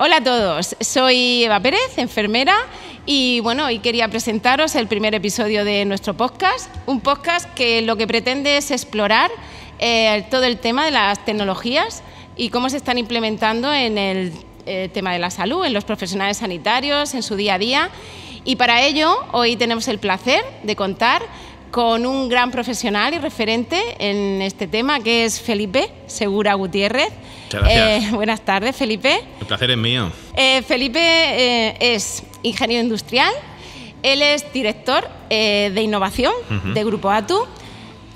Hola a todos, soy Eva Pérez, enfermera, y bueno, hoy quería presentaros el primer episodio de nuestro podcast, un podcast que lo que pretende es explorar todo el tema de las tecnologías y cómo se están implementando en el tema de la salud, en los profesionales sanitarios, en su día a día. Y para ello, hoy tenemos el placer de contar con un gran profesional y referente en este tema, que es Felipe Segura Gutiérrez. Muchas gracias. Buenas tardes, Felipe. El placer es mío. Felipe es ingeniero industrial, él es director de innovación de Grupo ATU.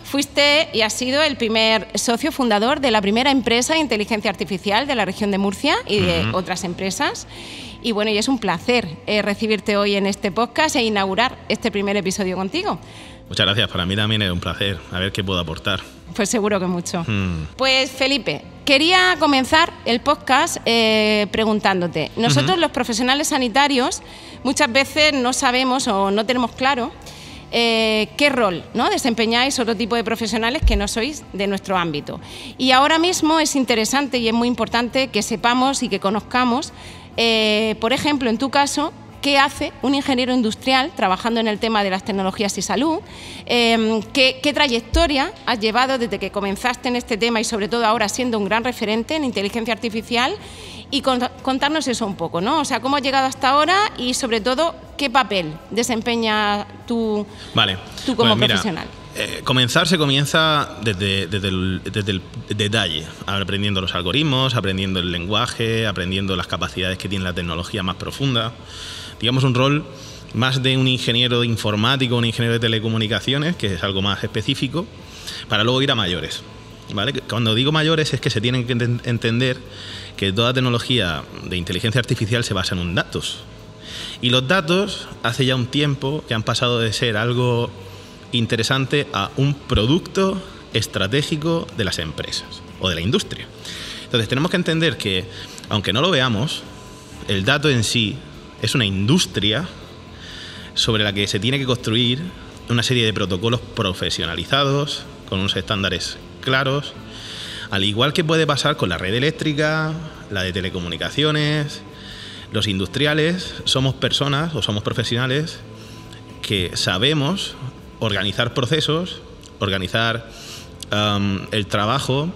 Fuiste y has sido el primer socio fundador de la primera empresa de inteligencia artificial de la región de Murcia y de otras empresas. Y bueno, y es un placer recibirte hoy en este podcast e inaugurar este primer episodio contigo. Muchas gracias, para mí también es un placer. A ver qué puedo aportar. Pues seguro que mucho. Pues Felipe, quería comenzar el podcast preguntándote. Nosotros los profesionales sanitarios muchas veces no sabemos o no tenemos claro qué rol, ¿no?, desempeñáis otro tipo de profesionales que no sois de nuestro ámbito. Y ahora mismo es interesante y es muy importante que sepamos y que conozcamos, por ejemplo, en tu caso, ¿qué hace un ingeniero industrial trabajando en el tema de las tecnologías y salud? ¿Qué trayectoria has llevado desde que comenzaste en este tema y sobre todo ahora siendo un gran referente en inteligencia artificial? Y contarnos eso un poco, ¿no? O sea, ¿cómo has llegado hasta ahora y sobre todo qué papel desempeña tú como profesional? Comenzar se comienza desde el detalle, aprendiendo los algoritmos, aprendiendo el lenguaje, aprendiendo las capacidades que tiene la tecnología más profunda. Digamos, un rol más de un ingeniero informático, un ingeniero de telecomunicaciones, que es algo más específico, para luego ir a mayores, ¿vale? Cuando digo mayores es que se tienen que entender que toda tecnología de inteligencia artificial se basa en un datos. Y los datos, hace ya un tiempo que han pasado de ser algo interesante a un producto estratégico de las empresas o de la industria. Entonces tenemos que entender que, aunque no lo veamos, el dato en sí es una industria sobre la que se tiene que construir una serie de protocolos profesionalizados, con unos estándares claros, al igual que puede pasar con la red eléctrica, la de telecomunicaciones. Los industriales somos personas o somos profesionales que sabemos organizar procesos, organizar el trabajo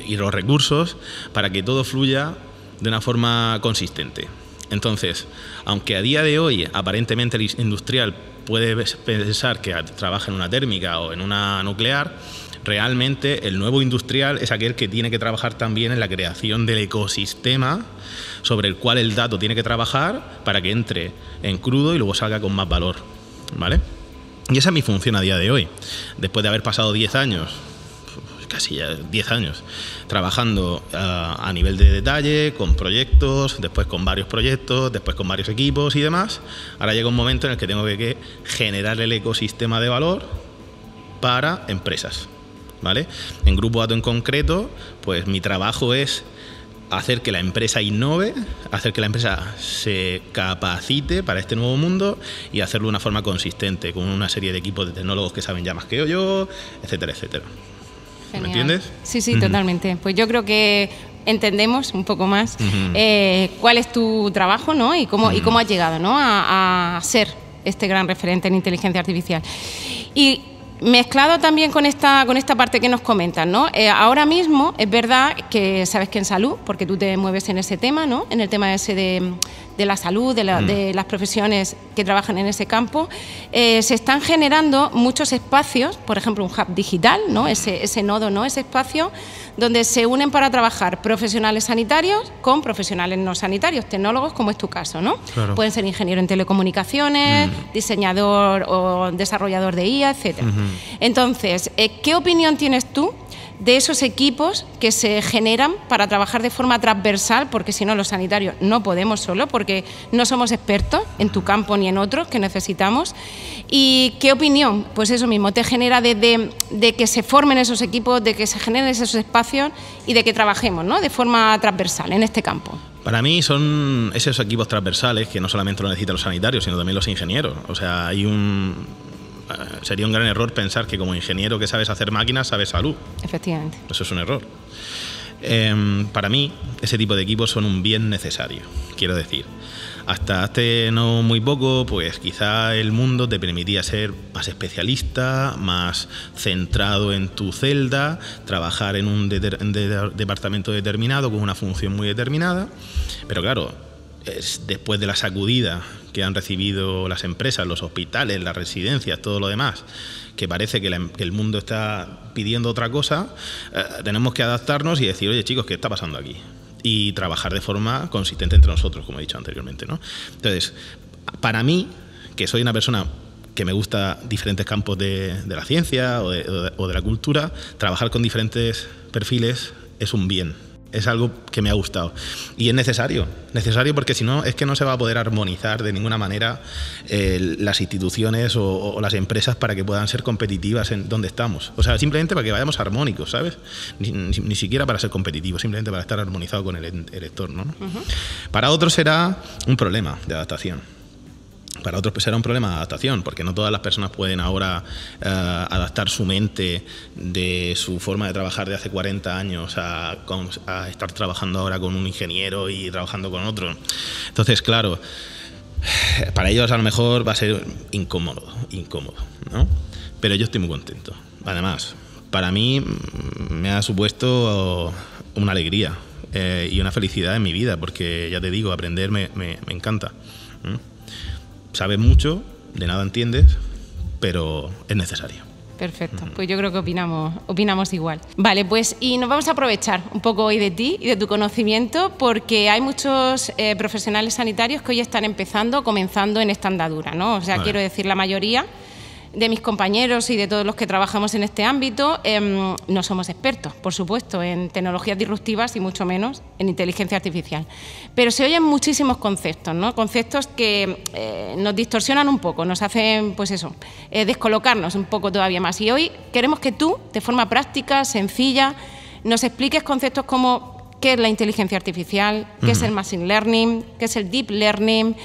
y los recursos para que todo fluya de una forma consistente. Entonces, aunque a día de hoy aparentemente el industrial puede pensar que trabaja en una térmica o en una nuclear, realmente el nuevo industrial es aquel que tiene que trabajar también en la creación del ecosistema sobre el cual el dato tiene que trabajar para que entre en crudo y luego salga con más valor, ¿vale? Y esa es mi función a día de hoy. Después de haber pasado 10 años, casi ya 10 años, trabajando a nivel de detalle, con proyectos, después con varios proyectos, después con varios equipos y demás, ahora llega un momento en el que tengo que generar el ecosistema de valor para empresas, ¿vale? En Grupo ATU en concreto, pues mi trabajo es hacer que la empresa innove, hacer que la empresa se capacite para este nuevo mundo y hacerlo de una forma consistente, con una serie de equipos de tecnólogos que saben ya más que yo, etcétera, etcétera. Genial. ¿Me entiendes? Sí, totalmente. Pues yo creo que entendemos un poco más cuál es tu trabajo, ¿no? Y cómo has llegado, ¿no?, a ser este gran referente en inteligencia artificial. Y mezclado también con esta parte que nos comentas, ¿no? Ahora mismo es verdad que sabes que en salud, porque tú te mueves en ese tema, ¿no?, en el tema ese de la salud, de las profesiones que trabajan en ese campo, se están generando muchos espacios, por ejemplo un hub digital, ¿no?, ese nodo, ¿no?, ese espacio donde se unen para trabajar profesionales sanitarios con profesionales no sanitarios, tecnólogos, como es tu caso, ¿no? Claro. Pueden ser ingeniero en telecomunicaciones, diseñador o desarrollador de IA, etcétera. Entonces, ¿qué opinión tienes tú de esos equipos que se generan para trabajar de forma transversal? Porque si no, los sanitarios no podemos solo, porque no somos expertos en tu campo ni en otros que necesitamos. ¿Y qué opinión, pues eso mismo, te genera de que se formen esos equipos, de que se generen esos espacios y de que trabajemos, ¿no?, de forma transversal en este campo? Para mí son esos equipos transversales que no solamente lo necesitan los sanitarios, sino también los ingenieros. O sea, sería un gran error pensar que como ingeniero que sabes hacer máquinas, sabes salud. Efectivamente. Eso es un error. Para mí, ese tipo de equipos son un bien necesario, quiero decir. Hasta hace no muy poco, pues quizá el mundo te permitía ser más especialista, más centrado en tu celda, trabajar en un departamento determinado con una función muy determinada. Pero claro, después de la sacudida que han recibido las empresas, los hospitales, las residencias, todo lo demás, que parece que el mundo está pidiendo otra cosa, tenemos que adaptarnos y decir, oye chicos, ¿qué está pasando aquí? Y trabajar de forma consistente entre nosotros, como he dicho anteriormente, ¿no? Entonces, para mí, que soy una persona que me gusta diferentes campos de la ciencia o de la cultura, trabajar con diferentes perfiles es un bien. Es algo que me ha gustado. Y es necesario porque si no, es que no se va a poder armonizar de ninguna manera las instituciones o las empresas para que puedan ser competitivas en donde estamos. O sea, simplemente para que vayamos armónicos, ¿sabes? Ni siquiera para ser competitivos, simplemente para estar armonizado con el entorno, ¿no? Para otros será un problema de adaptación. Para otros será un problema de adaptación, porque no todas las personas pueden ahora adaptar su mente de su forma de trabajar de hace 40 años a estar trabajando ahora con un ingeniero y trabajando con otro. Entonces, claro, para ellos a lo mejor va a ser incómodo, ¿no? Pero yo estoy muy contento. Además, para mí me ha supuesto una alegría y una felicidad en mi vida, porque ya te digo, aprender me encanta. Sabes mucho, de nada entiendes, pero es necesario. Perfecto, pues yo creo que opinamos igual. Vale, pues y nos vamos a aprovechar un poco hoy de ti y de tu conocimiento, porque hay muchos profesionales sanitarios que hoy están comenzando en esta andadura, ¿no? O sea, vale. Quiero decir, la mayoría de mis compañeros y de todos los que trabajamos en este ámbito no somos expertos, por supuesto, en tecnologías disruptivas y mucho menos en inteligencia artificial. Pero se oyen muchísimos conceptos, ¿no? Conceptos que nos distorsionan un poco, nos hacen, pues eso, descolocarnos un poco todavía más. Y hoy queremos que tú, de forma práctica, sencilla, nos expliques conceptos como qué es la inteligencia artificial, qué es el machine learning, qué es el deep learning,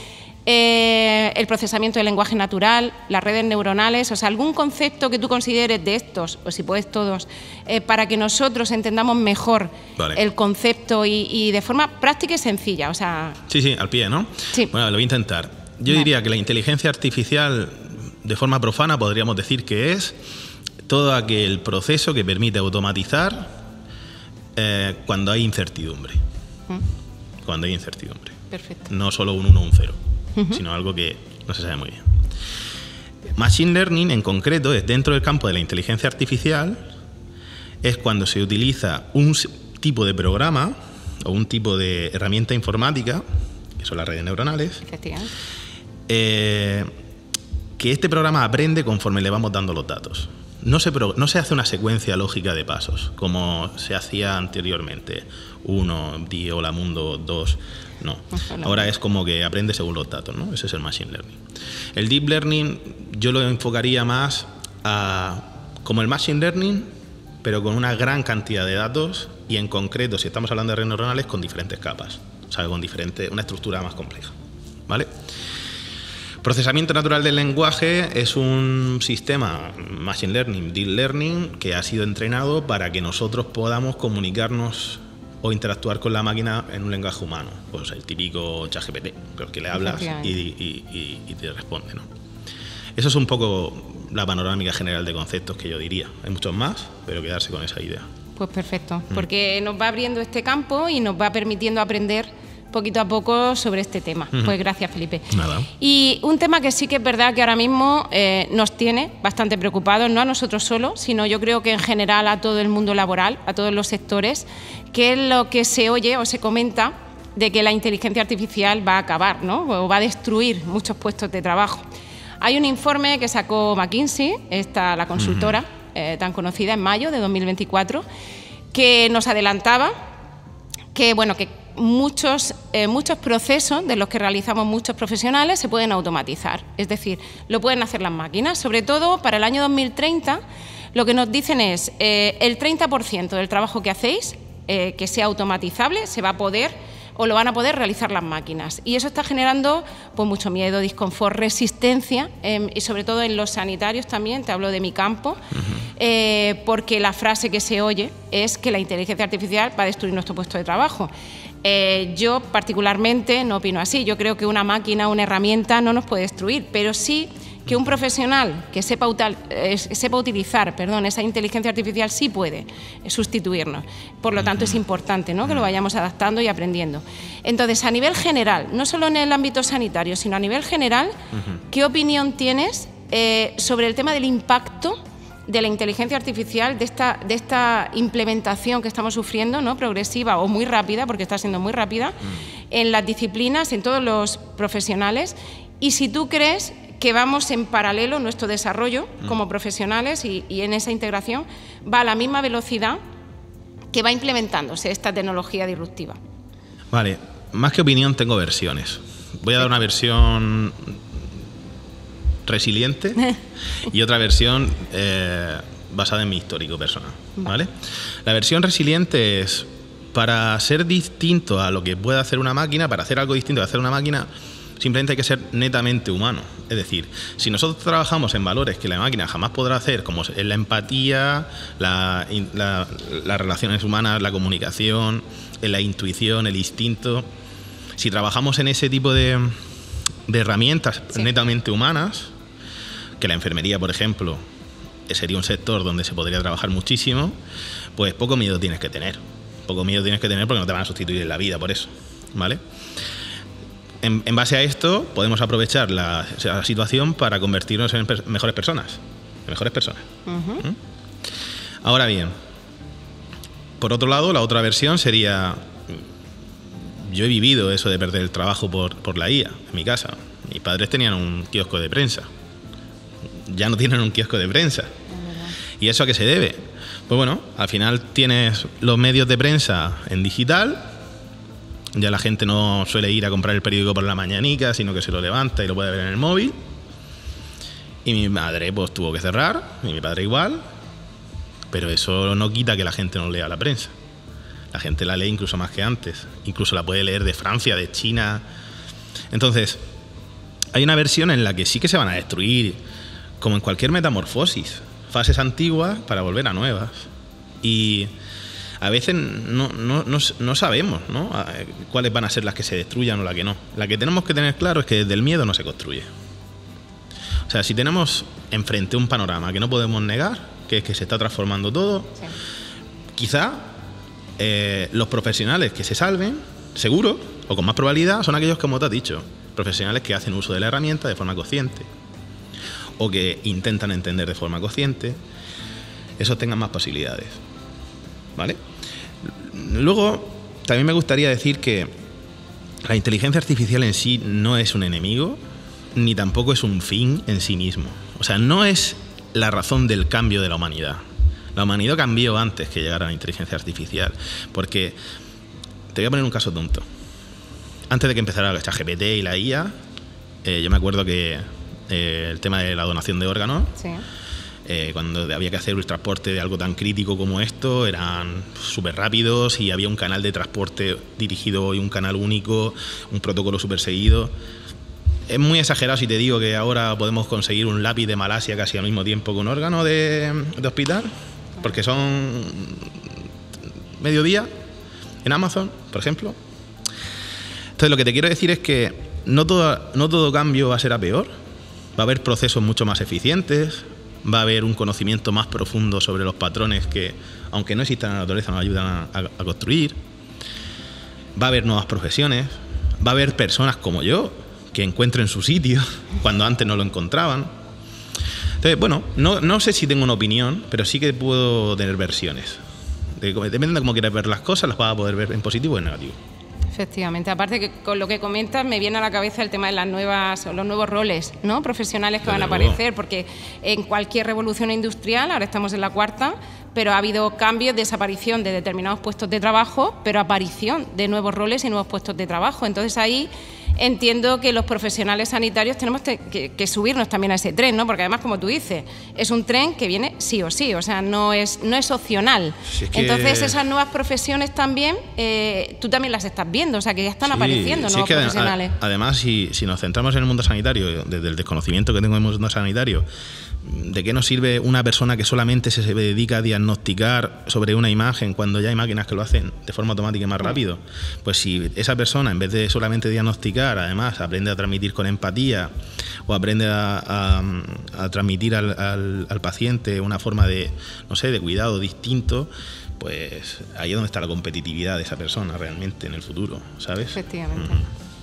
el procesamiento del lenguaje natural, las redes neuronales, o sea, algún concepto que tú consideres de estos, o si puedes todos, para que nosotros entendamos mejor el concepto y de forma práctica y sencilla, o sea... Sí, al pie, ¿no? Sí. Bueno, lo voy a intentar. Yo diría que la inteligencia artificial, de forma profana, podríamos decir que es todo aquel proceso que permite automatizar cuando hay incertidumbre. Cuando hay incertidumbre. Perfecto. No solo un 1 o un 0. Sino algo que no se sabe muy bien. Machine Learning, en concreto, es dentro del campo de la inteligencia artificial, es cuando se utiliza un tipo de programa o un tipo de herramienta informática, que son las redes neuronales, que este programa aprende conforme le vamos dando los datos. No se hace una secuencia lógica de pasos, como se hacía anteriormente. 1, di hola mundo, 2... No, ahora es como que aprende según los datos, ¿no? Ese es el Machine Learning. El Deep Learning yo lo enfocaría más como el Machine Learning, pero con una gran cantidad de datos y en concreto, si estamos hablando de redes neuronales, con diferentes capas, o sea, con una estructura más compleja, ¿vale? Procesamiento natural del lenguaje es un sistema Machine Learning, Deep Learning, que ha sido entrenado para que nosotros podamos comunicarnos o interactuar con la máquina en un lenguaje humano, pues el típico ChatGPT, pero que le hablas y te responde, ¿no? Eso es un poco la panorámica general de conceptos que yo diría. Hay muchos más, pero quedarse con esa idea. Pues perfecto, porque nos va abriendo este campo y nos va permitiendo aprender poquito a poco sobre este tema. Pues gracias, Felipe. Nada. Y un tema que sí que es verdad que ahora mismo nos tiene bastante preocupados, no a nosotros solo, sino yo creo que en general a todo el mundo laboral, a todos los sectores, que es lo que se oye o se comenta de que la inteligencia artificial va a acabar, ¿no? O va a destruir muchos puestos de trabajo. Hay un informe que sacó McKinsey, la consultora tan conocida, en mayo de 2024, que nos adelantaba que, bueno, que muchos procesos de los que realizamos muchos profesionales se pueden automatizar, es decir, lo pueden hacer las máquinas. Sobre todo para el año 2030, lo que nos dicen es el 30% del trabajo que hacéis, que sea automatizable, se va a poder o lo van a poder realizar las máquinas. Y eso está generando pues mucho miedo, disconfort, resistencia, y sobre todo en los sanitarios también, te hablo de mi campo, porque la frase que se oye es que la inteligencia artificial va a destruir nuestro puesto de trabajo. Yo particularmente no opino así. Yo creo que una máquina, una herramienta no nos puede destruir, pero sí que un profesional que sepa utilizar esa inteligencia artificial sí puede sustituirnos. Por lo tanto, es importante, ¿no?, que lo vayamos adaptando y aprendiendo. Entonces, a nivel general, no solo en el ámbito sanitario, sino a nivel general, ¿qué opinión tienes sobre el tema del impacto de la inteligencia artificial, de esta implementación que estamos sufriendo, ¿no?, progresiva o muy rápida, porque está siendo muy rápida, en las disciplinas, en todos los profesionales? Y si tú crees que vamos en paralelo, nuestro desarrollo como profesionales y en esa integración va a la misma velocidad que va implementándose esta tecnología disruptiva. Vale, más que opinión tengo versiones. Voy a dar una versión resiliente y otra versión basada en mi histórico personal, ¿vale? La versión resiliente es, para ser distinto a lo que puede hacer una máquina, para hacer algo distinto a hacer una máquina, simplemente hay que ser netamente humano. Es decir, si nosotros trabajamos en valores que la máquina jamás podrá hacer, como es la empatía, las relaciones humanas, la comunicación, la intuición, el instinto, si trabajamos en ese tipo de herramientas netamente humanas, que la enfermería, por ejemplo, sería un sector donde se podría trabajar muchísimo, pues poco miedo tienes que tener. Poco miedo tienes que tener porque no te van a sustituir en la vida por eso, ¿vale? En base a esto podemos aprovechar la situación para convertirnos en mejores personas. Ahora bien, por otro lado, la otra versión sería, yo he vivido eso de perder el trabajo por la IA en mi casa. Mis padres tenían un kiosco de prensa, ya no tienen un kiosco de prensa. ¿Y eso a qué se debe? Pues bueno, al final tienes los medios de prensa en digital. Ya la gente no suele ir a comprar el periódico por la mañanica, sino que se lo levanta y lo puede ver en el móvil. Y mi madre pues tuvo que cerrar, y mi padre igual, pero eso no quita que la gente no lea la prensa. La gente la lee incluso más que antes, incluso la puede leer de Francia, de China. Entonces, hay una versión en la que sí que se van a destruir, como en cualquier metamorfosis, fases antiguas para volver a nuevas. Y a veces no sabemos, ¿no?, cuáles van a ser las que se destruyan o las que no. La que tenemos que tener claro es que desde el miedo no se construye. O sea, si tenemos enfrente un panorama que no podemos negar, que es que se está transformando todo, quizá los profesionales que se salven, seguro, o con más probabilidad, son aquellos, como te has dicho, profesionales que hacen uso de la herramienta de forma consciente, o que intentan entender de forma consciente. Esos tengan más posibilidades, ¿vale? Luego, también me gustaría decir que la inteligencia artificial en sí no es un enemigo, ni tampoco es un fin en sí mismo. O sea, no es la razón del cambio de la humanidad. La humanidad cambió antes que llegara la inteligencia artificial. Porque, te voy a poner un caso tonto. Antes de que empezara el ChatGPT y la IA, yo me acuerdo que el tema de la donación de órganos, cuando había que hacer el transporte de algo tan crítico como esto, eran súper rápidos y había un canal de transporte dirigido y un canal único, un protocolo súper seguido. Es muy exagerado si te digo que ahora podemos conseguir un lápiz de Malasia casi al mismo tiempo que un órgano de hospital, porque son mediodía en Amazon, por ejemplo. Entonces, lo que te quiero decir es que no todo cambio va a ser a peor. Va a haber procesos mucho más eficientes, va a haber un conocimiento más profundo sobre los patrones que, aunque no existan en la naturaleza, nos ayudan a construir. Va a haber nuevas profesiones, va a haber personas como yo que encuentren su sitio cuando antes no lo encontraban. Entonces, bueno, no sé si tengo una opinión, pero sí que puedo tener versiones. Depende de cómo quieras ver las cosas, las vas a poder ver en positivo o en negativo. Efectivamente, aparte que con lo que comentas me viene a la cabeza el tema de los nuevos roles, ¿no?, profesionales que van a aparecer, porque en cualquier revolución industrial, ahora estamos en la cuarta, pero ha habido cambios, desaparición de determinados puestos de trabajo, pero aparición de nuevos roles y nuevos puestos de trabajo. Entonces ahí entiendo que los profesionales sanitarios tenemos que subirnos también a ese tren, ¿no? Porque además, como tú dices, es un tren que viene sí o sí, o sea, no es opcional. Sí, es que... Entonces, esas nuevas profesiones también, tú también las estás viendo, o sea, que ya están apareciendo nuevos profesionales. Además, si nos centramos en el mundo sanitario, desde el desconocimiento que tengo en el mundo sanitario, ¿de qué nos sirve una persona que solamente se dedica a diagnosticar sobre una imagen cuando ya hay máquinas que lo hacen de forma automática y más rápido? Pues si esa persona, en vez de solamente diagnosticar, además aprende a transmitir con empatía o aprende a transmitir al paciente una forma de, no sé, de cuidado distinto, pues ahí es donde está la competitividad de esa persona realmente en el futuro, ¿sabes? Efectivamente.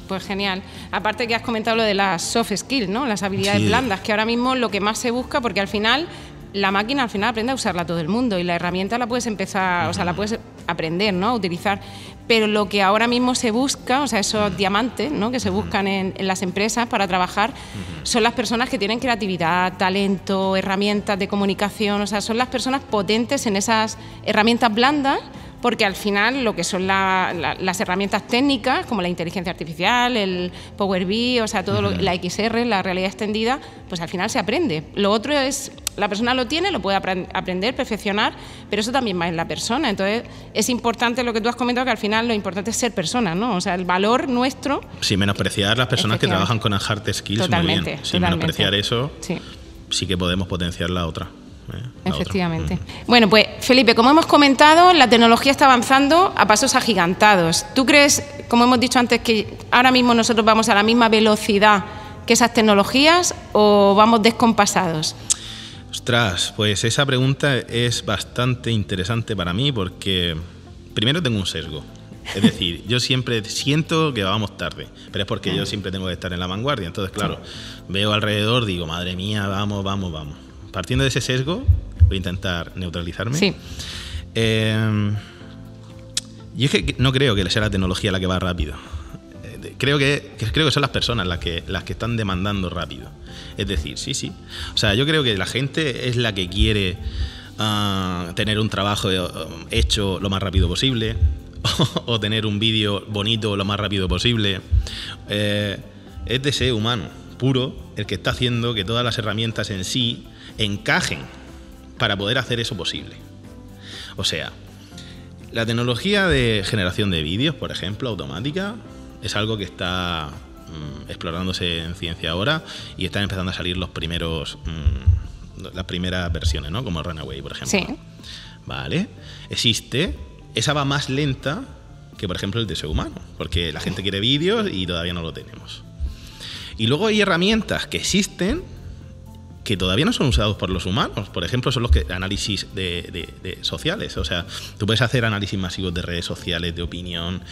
Pues genial. Aparte que has comentado lo de las soft skills, ¿no? Las habilidades blandas, que ahora mismo lo que más se busca, porque al final la máquina aprende a usarla todo el mundo y la herramienta la puedes empezar, o sea, la puedes aprender, ¿no? A utilizar. Pero lo que ahora mismo se busca, o sea, esos diamantes, ¿no? Que se buscan en las empresas para trabajar, son las personas que tienen creatividad, talento, herramientas de comunicación, o sea, son las personas potentes en esas herramientas blandas, porque al final lo que son las herramientas técnicas, como la inteligencia artificial, el Power BI, o sea, todo la XR, la realidad extendida, pues al final se aprende. Lo otro es, la persona lo tiene, lo puede aprender, perfeccionar, pero eso también va en la persona. Entonces, es importante lo que tú has comentado, que al final lo importante es ser persona, ¿no? O sea, el valor nuestro... Sí, menospreciar las personas que trabajan con hard skills, totalmente, muy bien. Sin menospreciar eso, sí que podemos potenciar la otra. Efectivamente. Bueno, pues Felipe, como hemos comentado, la tecnología está avanzando a pasos agigantados. ¿Tú crees, como hemos dicho antes, que ahora mismo nosotros vamos a la misma velocidad que esas tecnologías o vamos descompasados? Ostras, pues esa pregunta es bastante interesante para mí porque primero tengo un sesgo. Es decir, yo siempre siento que vamos tarde, pero es porque yo siempre tengo que estar en la vanguardia. Entonces, claro, veo alrededor, digo, madre mía, vamos. Partiendo de ese sesgo, voy a intentar neutralizarme. Sí. Yo es que no creo que sea la tecnología la que va rápido. Creo que son las personas las que están demandando rápido. Es decir, sí. O sea, yo creo que la gente es la que quiere tener un trabajo hecho lo más rápido posible o tener un vídeo bonito lo más rápido posible. Es deseo humano puro el que está haciendo que todas las herramientas en sí encajen para poder hacer eso posible. O sea, la tecnología de generación de vídeos, por ejemplo, automática, es algo que está explorándose en ciencia ahora y están empezando a salir las primeras versiones, ¿no? Como Runway, por ejemplo. Sí. Vale. Existe. Esa va más lenta que, por ejemplo, el deseo humano, porque la gente quiere vídeos y todavía no lo tenemos. Y luego hay herramientas que existen que todavía no son usados por los humanos. Por ejemplo, son los análisis de sociales. O sea, tú puedes hacer análisis masivos de redes sociales, de opinión,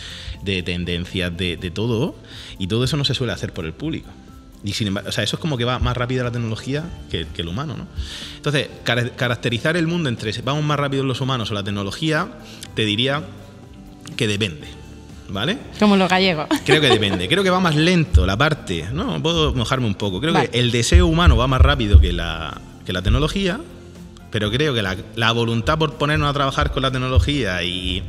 de tendencias, de todo, y todo eso no se suele hacer por el público. Y sin embargo, o sea, eso es como que va más rápido la tecnología que el humano, ¿no? Entonces, caracterizar el mundo entre vamos más rápido los humanos o la tecnología, te diría que depende. ¿Vale? Como los gallegos. Creo que depende. Creo que va más lento la parte, ¿no? Puedo mojarme un poco. Creo que el deseo humano va más rápido que la tecnología, pero creo que la voluntad por ponernos a trabajar con la tecnología y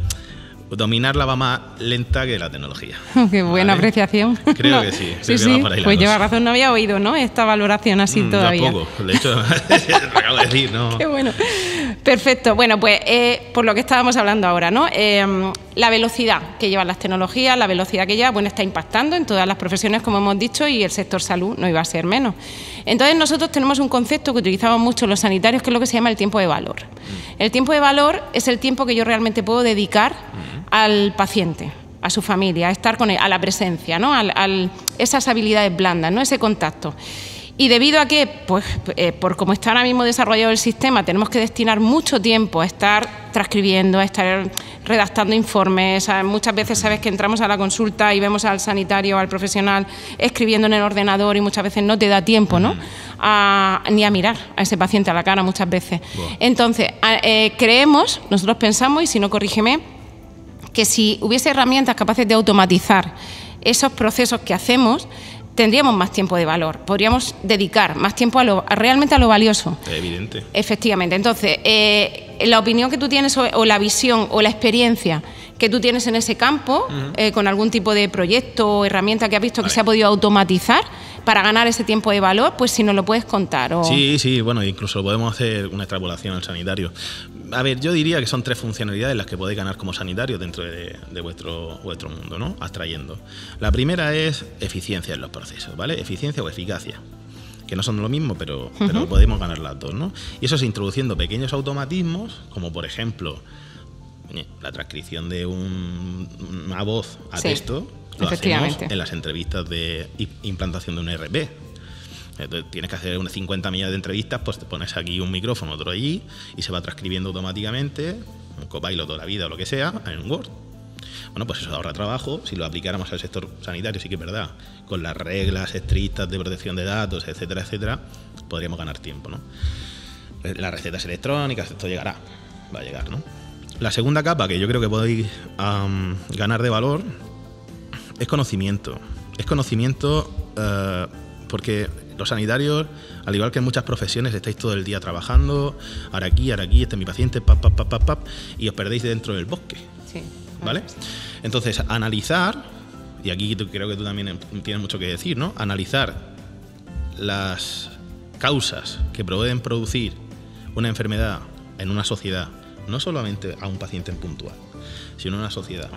dominarla va más lenta que la tecnología. Qué buena apreciación. Creo que sí. Sí. Pues lleva razón, no había oído, ¿no? Esta valoración así todavía. Tampoco. De hecho, lo acabo de decir, ¿no? Qué bueno. Perfecto. Bueno, pues por lo que estábamos hablando ahora, ¿no? La velocidad que llevan las tecnologías, la velocidad que lleva, bueno, está impactando en todas las profesiones, como hemos dicho, y el sector salud no iba a ser menos. Entonces, nosotros tenemos un concepto que utilizamos mucho los sanitarios, que es lo que se llama el tiempo de valor. El tiempo de valor es el tiempo que yo realmente puedo dedicar al paciente, a su familia, a estar con él, a la presencia, ¿no? Esas habilidades blandas, ¿no? Ese contacto. Y debido a que, pues, por cómo está ahora mismo desarrollado el sistema, tenemos que destinar mucho tiempo a estar transcribiendo, a estar redactando informes. Muchas veces sabes que entramos a la consulta y vemos al sanitario, al profesional, escribiendo en el ordenador y muchas veces no te da tiempo, ¿no? Ni a mirar a ese paciente a la cara muchas veces. Entonces, nosotros pensamos, y si no, corrígeme, que si hubiese herramientas capaces de automatizar esos procesos que hacemos, tendríamos más tiempo de valor, podríamos dedicar más tiempo realmente a lo valioso. Evidente. Efectivamente. Entonces, la opinión que tú tienes o la visión o la experiencia que tú tienes en ese campo, con algún tipo de proyecto o herramienta que has visto que se ha podido automatizar para ganar ese tiempo de valor, pues si nos lo puedes contar. Sí, bueno, incluso podemos hacer una extrapolación al sanitario. A ver, yo diría que son 3 funcionalidades las que podéis ganar como sanitario dentro de vuestro mundo, ¿no? Abstrayendo. La primera es eficiencia en los procesos, ¿vale? Eficiencia o eficacia, que no son lo mismo, pero podemos ganar las dos, ¿no? Y eso es introduciendo pequeños automatismos, como por ejemplo la transcripción de una voz a texto, lo hacemos en las entrevistas de implantación de un ERP. Entonces, tienes que hacer unas 50 millas de entrevistas, pues te pones aquí un micrófono, otro allí, y se va transcribiendo automáticamente, un Copilot toda la vida o lo que sea, en un Word. Bueno, pues eso ahorra trabajo. Si lo aplicáramos al sector sanitario, sí que es verdad, con las reglas estrictas de protección de datos, etcétera, etcétera, podríamos ganar tiempo, ¿no? Las recetas electrónicas, esto va a llegar, ¿no? La segunda capa que yo creo que podéis ganar de valor es conocimiento. Es conocimiento porque los sanitarios, al igual que en muchas profesiones, estáis todo el día trabajando, ahora aquí, este es mi paciente, y os perdéis dentro del bosque. Sí. ¿Vale? Entonces, analizar, y aquí creo que tú también tienes mucho que decir, ¿no? Analizar las causas que pueden producir una enfermedad en una sociedad, no solamente a un paciente en puntual, sino en una sociedad,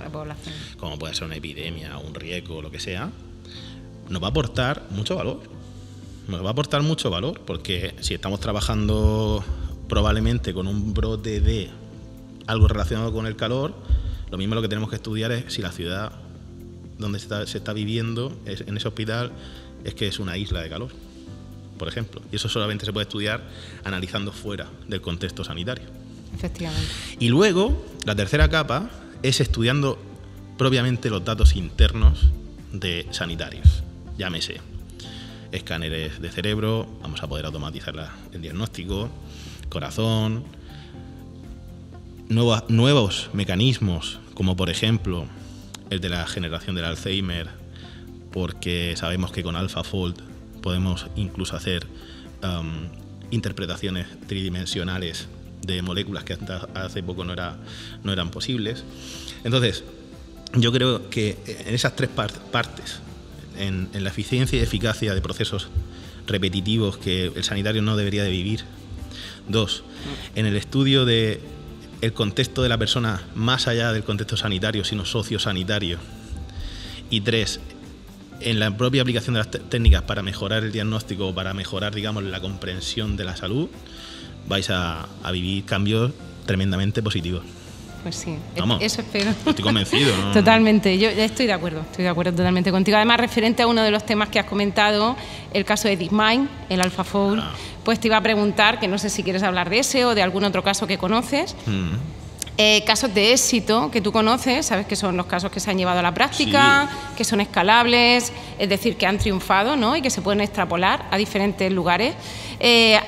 como puede ser una epidemia, un riesgo, lo que sea, nos va a aportar mucho valor. Nos va a aportar mucho valor, porque si estamos trabajando probablemente con un brote de algo relacionado con el calor, lo mismo lo que tenemos que estudiar es si la ciudad donde se está viviendo, en ese hospital, es que es una isla de calor, por ejemplo. Y eso solamente se puede estudiar analizando fuera del contexto sanitario. Efectivamente. Y luego, la tercera capa es estudiando propiamente los datos internos de sanitarios. Llámese escáneres de cerebro, vamos a poder automatizar el diagnóstico, corazón, nuevos mecanismos, como por ejemplo el de la generación del Alzheimer, porque sabemos que con AlphaFold podemos incluso hacer interpretaciones tridimensionales de moléculas que hasta hace poco no eran posibles. Entonces, yo creo que en esas 3 partes, en la eficiencia y eficacia de procesos repetitivos que el sanitario no debería de vivir. 2, en el estudio de el contexto de la persona más allá del contexto sanitario, sino sociosanitario. Y 3, en la propia aplicación de las técnicas para mejorar el diagnóstico, para mejorar, digamos, la comprensión de la salud, vais a vivir cambios tremendamente positivos. Pues sí, vamos, eso espero. Estoy convencido, ¿no? Totalmente, yo estoy de acuerdo totalmente contigo. Además, referente a uno de los temas que has comentado, el caso de DeepMind, el AlphaFold, pues te iba a preguntar, que no sé si quieres hablar de ese o de algún otro caso que conoces. Casos de éxito que tú conoces, sabes que son los casos que se han llevado a la práctica, que son escalables, es decir, que han triunfado, ¿no? Y que se pueden extrapolar a diferentes lugares.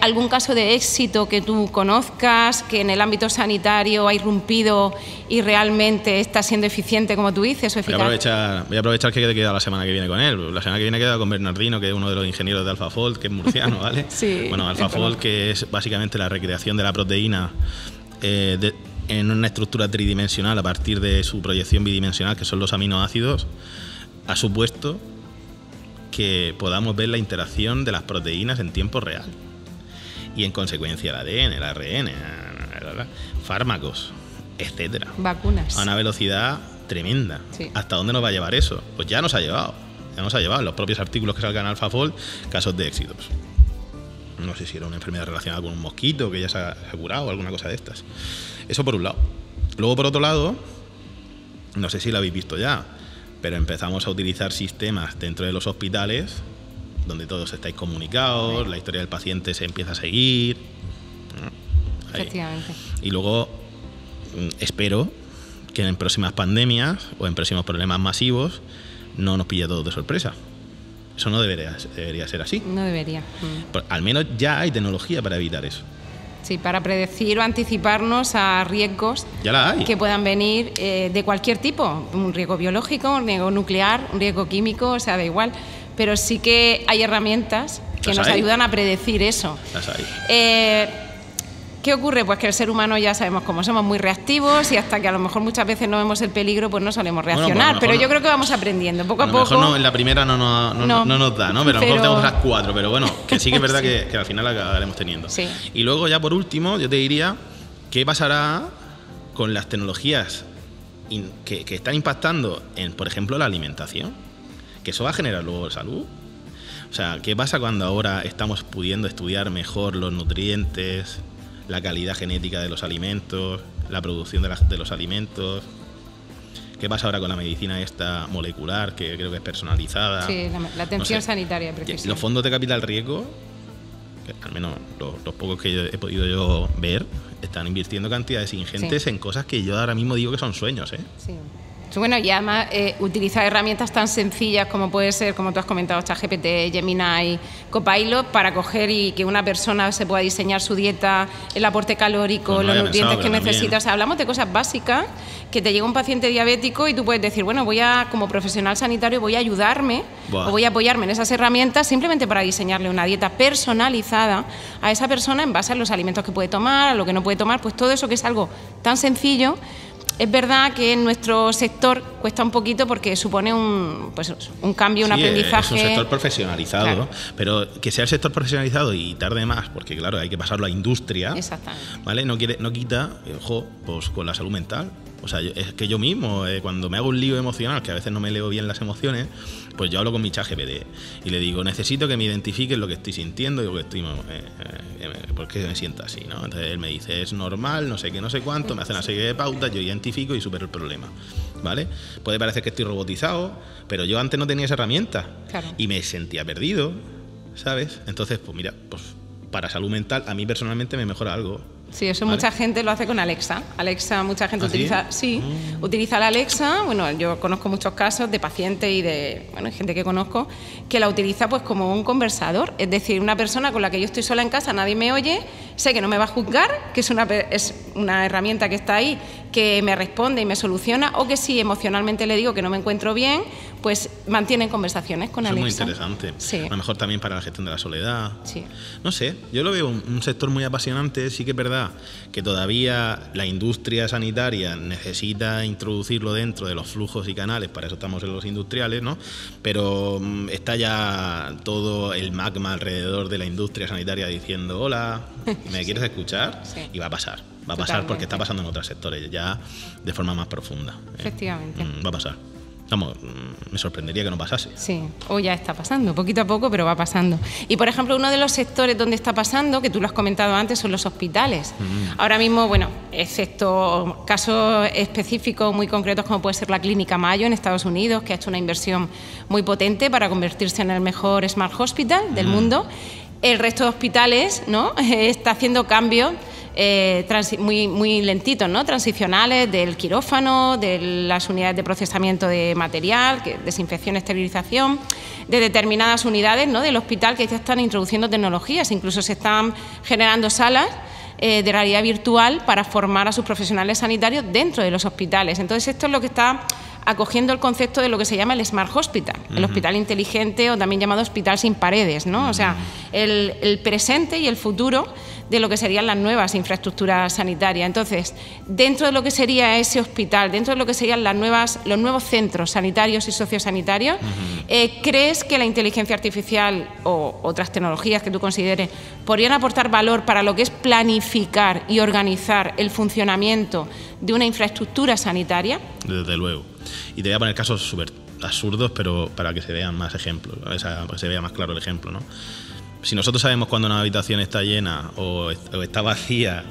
¿Algún caso de éxito que tú conozcas, que en el ámbito sanitario ha irrumpido y realmente está siendo eficiente, como tú dices, o eficaz? Voy a aprovechar que he quedado la semana que viene con él. La semana que viene he quedado con Bernardino, que es uno de los ingenieros de AlphaFold, que es murciano, ¿vale? Sí. Bueno, AlphaFold, que es básicamente la recreación de la proteína en una estructura tridimensional a partir de su proyección bidimensional, que son los aminoácidos, ha supuesto que podamos ver la interacción de las proteínas en tiempo real. Y en consecuencia el ADN, el ARN, fármacos, etcétera. Vacunas. A una velocidad tremenda. Sí. ¿Hasta dónde nos va a llevar eso? Pues ya nos ha llevado. Ya nos ha llevado en los propios artículos que salgan en AlphaFold casos de éxitos. No sé si era una enfermedad relacionada con un mosquito que ya se ha curado o alguna cosa de estas. Eso por un lado. Luego, por otro lado, no sé si lo habéis visto ya, pero empezamos a utilizar sistemas dentro de los hospitales donde todos estáis comunicados, la historia del paciente se empieza a seguir. Efectivamente. Y luego espero que en próximas pandemias o en próximos problemas masivos no nos pille todos de sorpresa. Eso no debería ser así. No debería. Al menos ya hay tecnología para evitar eso. Sí, para predecir o anticiparnos a riesgos ya la hay, que puedan venir de cualquier tipo. Un riesgo biológico, un riesgo nuclear, un riesgo químico, o sea, da igual. Pero sí que hay herramientas que nos ayudan a predecir eso. Las hay. ¿Qué ocurre? Pues que el ser humano ya sabemos cómo somos muy reactivos y hasta que a lo mejor muchas veces no vemos el peligro, pues no solemos reaccionar. Bueno, pero yo creo que vamos aprendiendo poco a poco. A lo mejor en la primera no nos da, ¿no? Pero a lo mejor tenemos las 4, pero bueno, que sí que es verdad sí. que al final la acabaremos teniendo. Sí. Y luego ya por último, yo te diría, ¿qué pasará con las tecnologías que están impactando en, por ejemplo, la alimentación? Que eso va a generar luego salud. O sea, ¿qué pasa cuando ahora estamos pudiendo estudiar mejor los nutrientes, la calidad genética de los alimentos, la producción de los alimentos? ¿Qué pasa ahora con la medicina esta molecular, que creo que es personalizada? Sí, la atención sanitaria precisa. Los fondos de capital riesgo, que al menos los pocos que yo he podido yo ver, están invirtiendo cantidades ingentes en cosas que yo ahora mismo digo que son sueños, ¿eh? Sí. Bueno, y además utilizar herramientas tan sencillas como puede ser, como tú has comentado, ChatGPT, Gemini, Copilot, para coger y que una persona se pueda diseñar su dieta, el aporte calórico, pues los nutrientes que necesita. O sea, hablamos de cosas básicas, que te llega un paciente diabético y tú puedes decir, bueno, como profesional sanitario, voy a ayudarme o voy a apoyarme en esas herramientas simplemente para diseñarle una dieta personalizada a esa persona en base a los alimentos que puede tomar, a lo que no puede tomar, pues todo eso que es algo tan sencillo. Es verdad que en nuestro sector cuesta un poquito porque supone un cambio, un aprendizaje. Es un sector profesionalizado, claro. Pero que sea el sector profesionalizado y tarde más, porque claro, hay que pasarlo a industria. Exactamente. ¿Vale? No quita, ojo, pues con la salud mental. O sea, es que yo mismo, cuando me hago un lío emocional, que a veces no me leo bien las emociones, pues yo hablo con mi ChatGPT y le digo, necesito que me identifiques lo que estoy sintiendo y lo que estoy... ¿por qué me siento así? ¿No? Entonces él me dice, es normal, no sé qué, no sé cuánto, me hace una serie de pautas, yo identifico y supero el problema, ¿vale? Puede parecer que estoy robotizado, pero yo antes no tenía esa herramienta, claro. Y me sentía perdido, ¿sabes? Entonces, pues mira, pues para salud mental a mí personalmente me mejora algo. Sí, eso ¿vale? Mucha gente lo hace con Alexa. Alexa, mucha gente utiliza la Alexa. Bueno, yo conozco muchos casos de pacientes y de gente que conozco que la utiliza pues como un conversador. Es decir, una persona con la que yo estoy sola en casa, nadie me oye, sé que no me va a juzgar, que es una herramienta que está ahí, que me responde y me soluciona, o que si emocionalmente le digo que no me encuentro bien, pues mantienen conversaciones con Alexa. Es muy interesante. Sí. A lo mejor también para la gestión de la soledad. Sí. No sé, yo lo veo un sector muy apasionante. Sí que es verdad que todavía la industria sanitaria necesita introducirlo dentro de los flujos y canales, para eso estamos en los industriales, ¿no? Pero está ya todo el magma alrededor de la industria sanitaria diciendo, hola, ¿me quieres escuchar? Sí. Y va a pasar. Va a pasar porque está pasando en otros sectores ya de forma más profunda. Efectivamente. Va a pasar. Vamos, me sorprendería que no pasase. Sí, o ya está pasando, poquito a poco, pero va pasando. Y, por ejemplo, uno de los sectores donde está pasando, que tú lo has comentado antes, son los hospitales. Ahora mismo, bueno, excepto casos específicos muy concretos, como puede ser la Clínica Mayo en Estados Unidos, que ha hecho una inversión muy potente para convertirse en el mejor Smart Hospital del mundo, el resto de hospitales, ¿no?, está haciendo cambios muy lentitos, ¿no?, transicionales, del quirófano, de las unidades de procesamiento de material, desinfección, esterilización, de determinadas unidades, ¿no?, del hospital, que ya están introduciendo tecnologías, incluso se están generando salas de realidad virtual para formar a sus profesionales sanitarios dentro de los hospitales. Entonces, esto es lo que está acogiendo el concepto de lo que se llama el Smart Hospital, el hospital inteligente, o también llamado hospital sin paredes, ¿no? O sea, el presente y el futuro de lo que serían las nuevas infraestructuras sanitarias. Entonces, dentro de lo que sería ese hospital, dentro de lo que serían los nuevos centros sanitarios y sociosanitarios, ¿crees que la inteligencia artificial o otras tecnologías que tú consideres podrían aportar valor para lo que es planificar y organizar el funcionamiento de una infraestructura sanitaria? Desde luego. Y te voy a poner casos súper absurdos, pero para que se vean más ejemplos, para que se vea más claro el ejemplo, ¿no? Si nosotros sabemos cuando una habitación está llena o está vacía,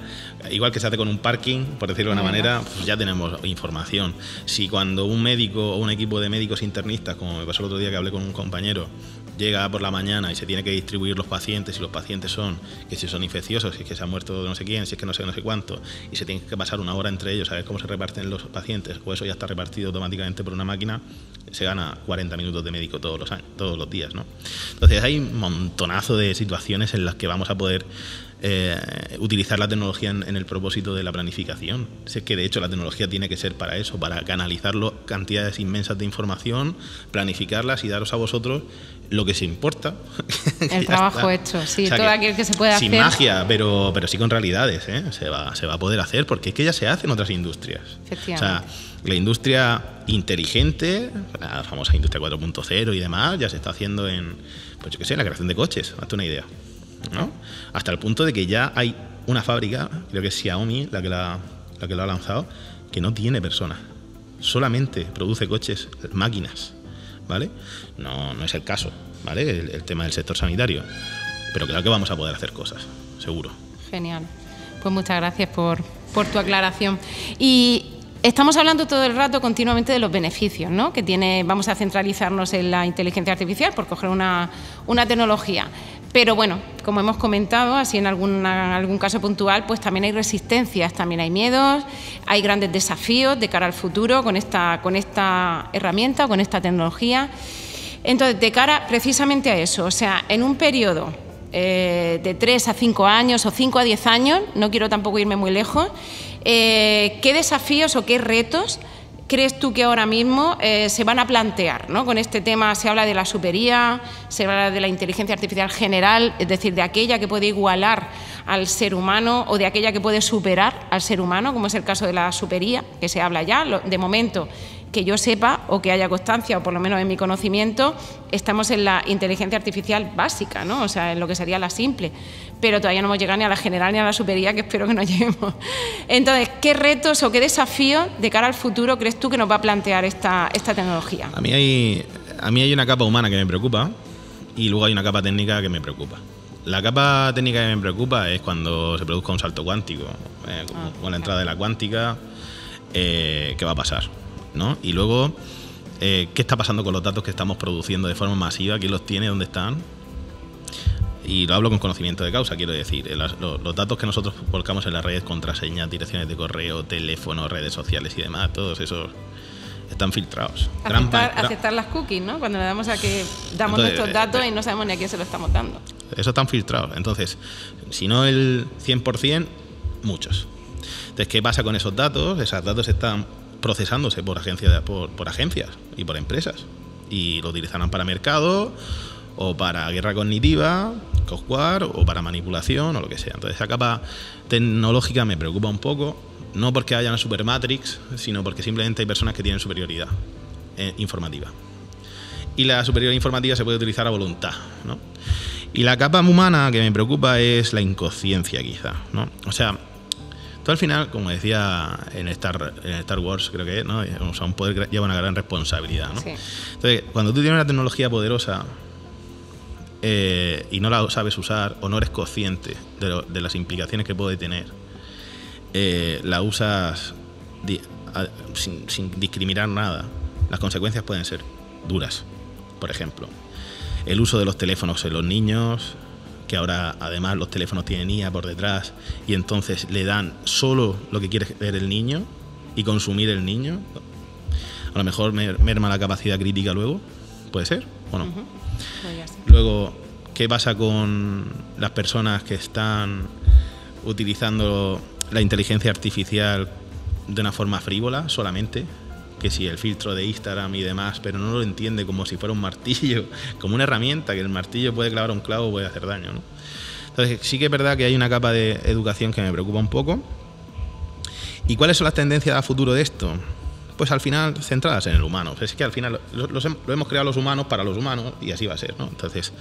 igual que se hace con un parking, por decirlo de una manera, pues ya tenemos información. Si cuando un médico o un equipo de médicos internistas, como me pasó el otro día que hablé con un compañero, llega por la mañana y se tiene que distribuir los pacientes, y los pacientes son, que si son infecciosos, si es que se ha muerto no sé quién, si es que no sé cuánto, y se tiene que pasar una hora entre ellos a ver cómo se reparten los pacientes, o eso ya está repartido automáticamente por una máquina, se gana 40 minutos de médico todos los días, ¿no? Entonces hay un montonazo de situaciones en las que vamos a poder utilizar la tecnología en el propósito de la planificación. Es que de hecho la tecnología tiene que ser para eso, para canalizarlo, cantidades inmensas de información, planificarlas y daros a vosotros lo que se importa. El trabajo hecho, sí, o sea, todo aquel que se puede hacer. Sin magia, pero sí con realidades, ¿eh? Se va a poder hacer, porque es que ya se hace en otras industrias. Efectivamente. O sea, la industria inteligente, la famosa industria 4.0 y demás, ya se está haciendo en, pues yo qué sé, en la creación de coches, hazte una idea, ¿no? Hasta el punto de que ya hay una fábrica, creo que es Xiaomi la que lo ha lanzado, que no tiene personas, solamente produce coches, máquinas, ¿vale? No es el caso, ¿vale? El tema del sector sanitario, pero claro que vamos a poder hacer cosas, seguro. Genial. Pues muchas gracias por tu aclaración. Y estamos hablando todo el rato continuamente de los beneficios, ¿no? Que tiene. Vamos a centralizarnos en la inteligencia artificial por coger una tecnología. Pero bueno, como hemos comentado, así en algún caso puntual, pues también hay resistencias, también hay miedos, hay grandes desafíos de cara al futuro con esta herramienta o con esta tecnología. Entonces, de cara precisamente a eso, o sea, en un periodo de 3 a 5 años o 5 a 10 años, no quiero tampoco irme muy lejos, ¿qué desafíos o qué retos crees tú que ahora mismo se van a plantear, ¿no? Con este tema se habla de la supería, se habla de la inteligencia artificial general, es decir, de aquella que puede igualar al ser humano o de aquella que puede superar al ser humano, como es el caso de la supería, que se habla ya, de momento, que yo sepa o que haya constancia, o por lo menos en mi conocimiento, estamos en la inteligencia artificial básica, ¿no? O sea, en lo que sería la simple, pero todavía no hemos llegado ni a la general ni a la supería, que espero que no lleguemos. Entonces, ¿qué retos o qué desafíos de cara al futuro crees tú que nos va a plantear esta tecnología? A mí hay una capa humana que me preocupa y luego hay una capa técnica que me preocupa. La capa técnica que me preocupa es cuando se produzca un salto cuántico, con la entrada de la cuántica, ¿qué va a pasar? ¿No? Y luego, ¿qué está pasando con los datos que estamos produciendo de forma masiva? ¿Quién los tiene? ¿Dónde están? Y lo hablo con conocimiento de causa, quiero decir. Los datos que nosotros volcamos en las redes, contraseñas, direcciones de correo, teléfono, redes sociales y demás, todos esos están filtrados. Aceptar las cookies, ¿no? Cuando le damos a que damos nuestros datos y no sabemos ni a quién se lo estamos dando. Eso están filtrados. Entonces, si no el 100%, muchos. Entonces, ¿qué pasa con esos datos? Esos datos están procesándose por agencias y por empresas y lo utilizarán para mercado o para guerra cognitiva, software o para manipulación o lo que sea. Entonces esa capa tecnológica me preocupa un poco, no porque haya una supermatrix, sino porque simplemente hay personas que tienen superioridad informativa y la superioridad informativa se puede utilizar a voluntad, ¿no? Y la capa humana que me preocupa es la inconsciencia, quizá, ¿no? O sea, tú al final, como decía en Star Wars, creo que, ¿no? O sea, un poder lleva una gran responsabilidad, ¿no? Sí. Entonces, cuando tú tienes una tecnología poderosa y no la sabes usar o no eres consciente de las implicaciones que puede tener, la usas sin discriminar nada, las consecuencias pueden ser duras. Por ejemplo, el uso de los teléfonos en los niños, que ahora además los teléfonos tienen IA por detrás y entonces le dan solo lo que quiere ver el niño y consumir el niño, a lo mejor merma la capacidad crítica luego, ¿puede ser o no? Uh-huh. Luego, ¿qué pasa con las personas que están utilizando la inteligencia artificial de una forma frívola solamente? Que si el filtro de Instagram y demás, pero no lo entiende como si fuera un martillo, como una herramienta, que el martillo puede clavar un clavo, puede hacer daño, ¿no? Entonces sí que es verdad que hay una capa de educación que me preocupa un poco. ¿Y cuáles son las tendencias a futuro de esto? Pues al final centradas en el humano. Es que al final lo hemos creado los humanos para los humanos y así va a ser, ¿no? Entonces,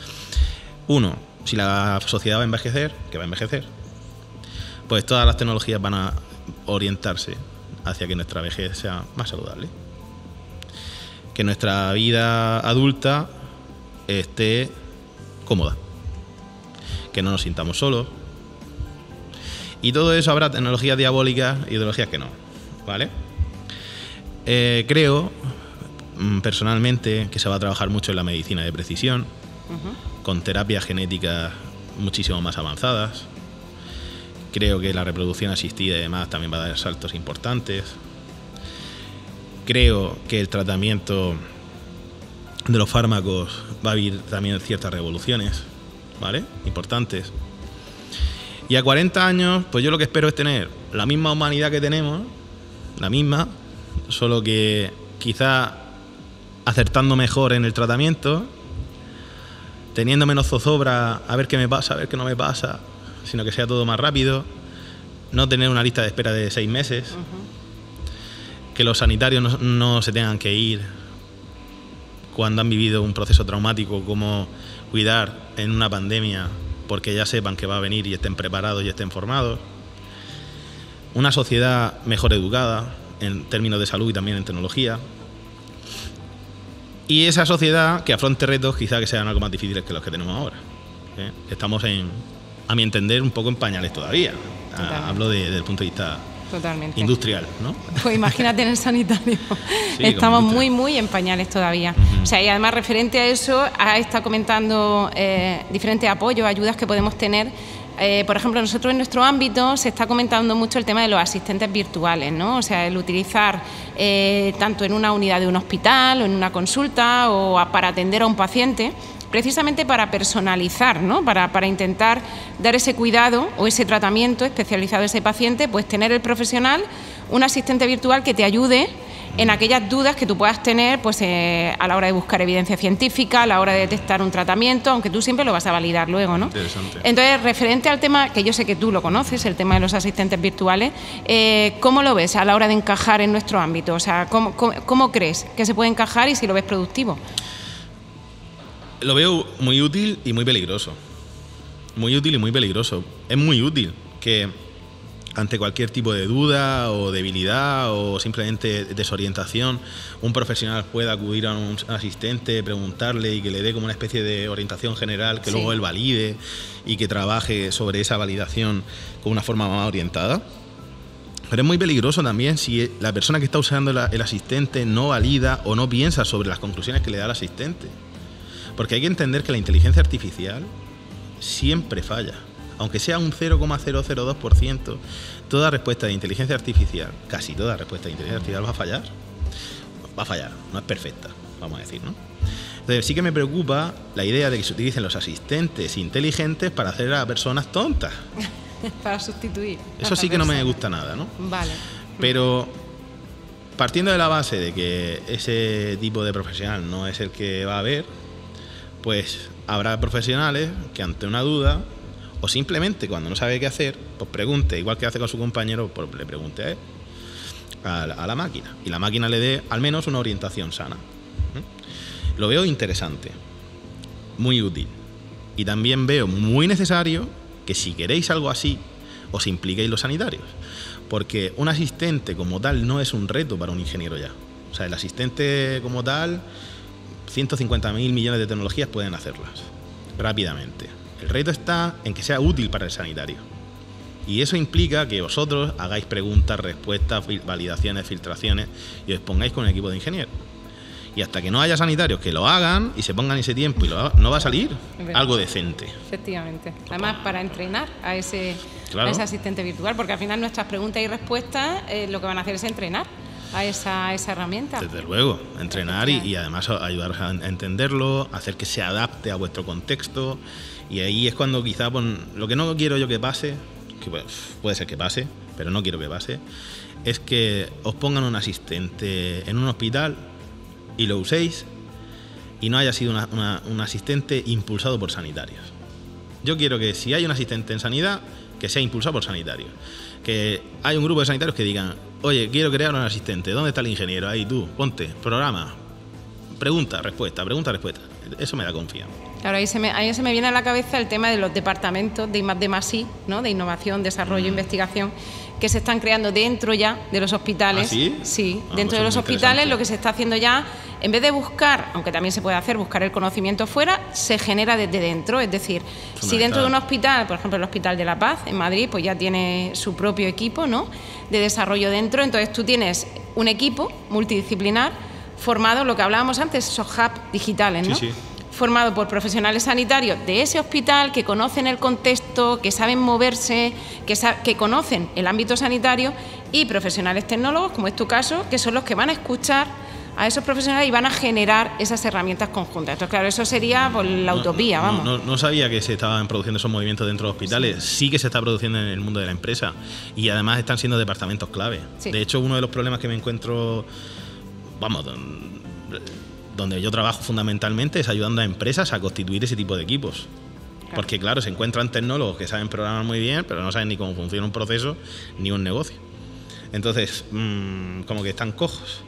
uno, si la sociedad va a envejecer, que va a envejecer, pues todas las tecnologías van a orientarse hacia que nuestra vejez sea más saludable, que nuestra vida adulta esté cómoda, que no nos sintamos solos, y todo eso habrá tecnologías diabólicas y ideologías que no, ¿vale? Creo personalmente que se va a trabajar mucho en la medicina de precisión, uh-huh, con terapias genéticas muchísimo más avanzadas. Creo que la reproducción asistida y demás también va a dar saltos importantes. Creo que el tratamiento de los fármacos va a vivir también ciertas revoluciones, ¿vale? Importantes. Y a 40 años, pues yo lo que espero es tener la misma humanidad que tenemos, la misma, solo que quizá acertando mejor en el tratamiento, teniendo menos zozobra, a ver qué me pasa, a ver qué no me pasa, sino que sea todo más rápido, no tener una lista de espera de 6 meses, que los sanitarios no se tengan que ir cuando han vivido un proceso traumático como cuidar en una pandemia, porque ya sepan que va a venir y estén preparados y estén formados. Una sociedad mejor educada en términos de salud y también en tecnología. Y esa sociedad que afronte retos quizá que sean algo más difíciles que los que tenemos ahora. Estamos, a mi entender, un poco en pañales todavía. Hablo desde el punto de vista industrial, ¿no? Pues imagínate en el sanitario. Sí, estamos muy en pañales todavía. O sea, y además referente a eso, está comentando diferentes apoyos, ayudas que podemos tener. Por ejemplo, nosotros en nuestro ámbito se está comentando mucho el tema de los asistentes virtuales, ¿no? O sea, el utilizar tanto en una unidad de un hospital o en una consulta o para atender a un paciente, precisamente para personalizar, ¿no? Para intentar dar ese cuidado o ese tratamiento especializado a ese paciente, pues tener el profesional, un asistente virtual que te ayude en aquellas dudas que tú puedas tener pues, a la hora de buscar evidencia científica, a la hora de detectar un tratamiento, aunque tú siempre lo vas a validar luego, ¿no? Interesante. Entonces, referente al tema, que yo sé que tú lo conoces, el tema de los asistentes virtuales, ¿cómo lo ves a la hora de encajar en nuestro ámbito? O sea, ¿cómo crees que se puede encajar y si lo ves productivo? Lo veo muy útil y muy peligroso. Muy útil y muy peligroso. Es muy útil que ante cualquier tipo de duda o debilidad o simplemente desorientación, un profesional pueda acudir a un asistente, preguntarle y que le dé como una especie de orientación general, que luego él valide y que trabaje sobre esa validación con una forma más orientada. Pero es muy peligroso también si la persona que está usando el asistente no valida o no piensa sobre las conclusiones que le da el asistente. Porque hay que entender que la inteligencia artificial siempre falla. Aunque sea un 0,002%, toda respuesta de inteligencia artificial, casi toda respuesta de inteligencia artificial va a fallar. Va a fallar, no es perfecta, vamos a decir, ¿no? Entonces sí que me preocupa la idea de que se utilicen los asistentes inteligentes para hacer a personas tontas. Para sustituir. Eso sí que no me gusta nada, ¿no? Vale. Pero partiendo de la base de que ese tipo de profesional no es el que va a haber, pues habrá profesionales que ante una duda o simplemente cuando no sabe qué hacer, pues pregunte, igual que hace con su compañero, pues le pregunte a él, a la máquina, y la máquina le dé al menos una orientación sana. Lo veo interesante, muy útil, y también veo muy necesario que si queréis algo así, os impliquéis los sanitarios, porque un asistente como tal no es un reto para un ingeniero ya. O sea, el asistente como tal, 150.000 millones de tecnologías pueden hacerlas rápidamente. El reto está en que sea útil para el sanitario. Y eso implica que vosotros hagáis preguntas, respuestas, validaciones, filtraciones y os pongáis con un equipo de ingenieros. Y hasta que no haya sanitarios que lo hagan y se pongan ese tiempo y no va a salir algo decente. Efectivamente. Además, para entrenar a ese asistente virtual, porque al final nuestras preguntas y respuestas lo que van a hacer es entrenar a esa herramienta. Desde luego, entrenar y además ayudar a entenderlo, hacer que se adapte a vuestro contexto. Y ahí es cuando quizá lo que no quiero yo que pase, que puede ser que pase, pero no quiero que pase, es que os pongan un asistente en un hospital y lo uséis y no haya sido un asistente impulsado por sanitarios. Yo quiero que si hay un asistente en sanidad, que sea impulsado por sanitarios. Que hay un grupo de sanitarios que digan, oye, quiero crear un asistente, ¿dónde está el ingeniero? Ahí tú, ponte, programa, pregunta, respuesta. Eso me da confianza. Claro, ahí se me viene a la cabeza el tema de los departamentos de I+D+I, ¿no? De innovación, desarrollo, investigación, que se están creando dentro ya de los hospitales. ¿Ah, sí? Sí, dentro de los hospitales lo que se está haciendo ya, en vez de buscar, aunque también se puede hacer, buscar el conocimiento fuera, se genera desde dentro. Es decir, si dentro de un hospital, por ejemplo el Hospital de la Paz en Madrid, pues ya tiene su propio equipo, ¿no? De desarrollo dentro, entonces tú tienes un equipo multidisciplinar formado, lo que hablábamos antes, esos hubs digitales, ¿no? Sí. Formado por profesionales sanitarios de ese hospital que conocen el contexto, que saben moverse, que conocen el ámbito sanitario, y profesionales tecnólogos, como es tu caso, que son los que van a escuchar a esos profesionales y van a generar esas herramientas conjuntas. Entonces, claro, eso sería pues, la utopía, vamos. No sabía que se estaban produciendo esos movimientos dentro de los hospitales. Sí que se está produciendo en el mundo de la empresa y además están siendo departamentos clave. Sí. De hecho, uno de los problemas que me encuentro, vamos, donde yo trabajo fundamentalmente es ayudando a empresas a constituir ese tipo de equipos. Claro. Porque claro, se encuentran tecnólogos que saben programar muy bien, pero no saben ni cómo funciona un proceso ni un negocio. Entonces, como que están cojos.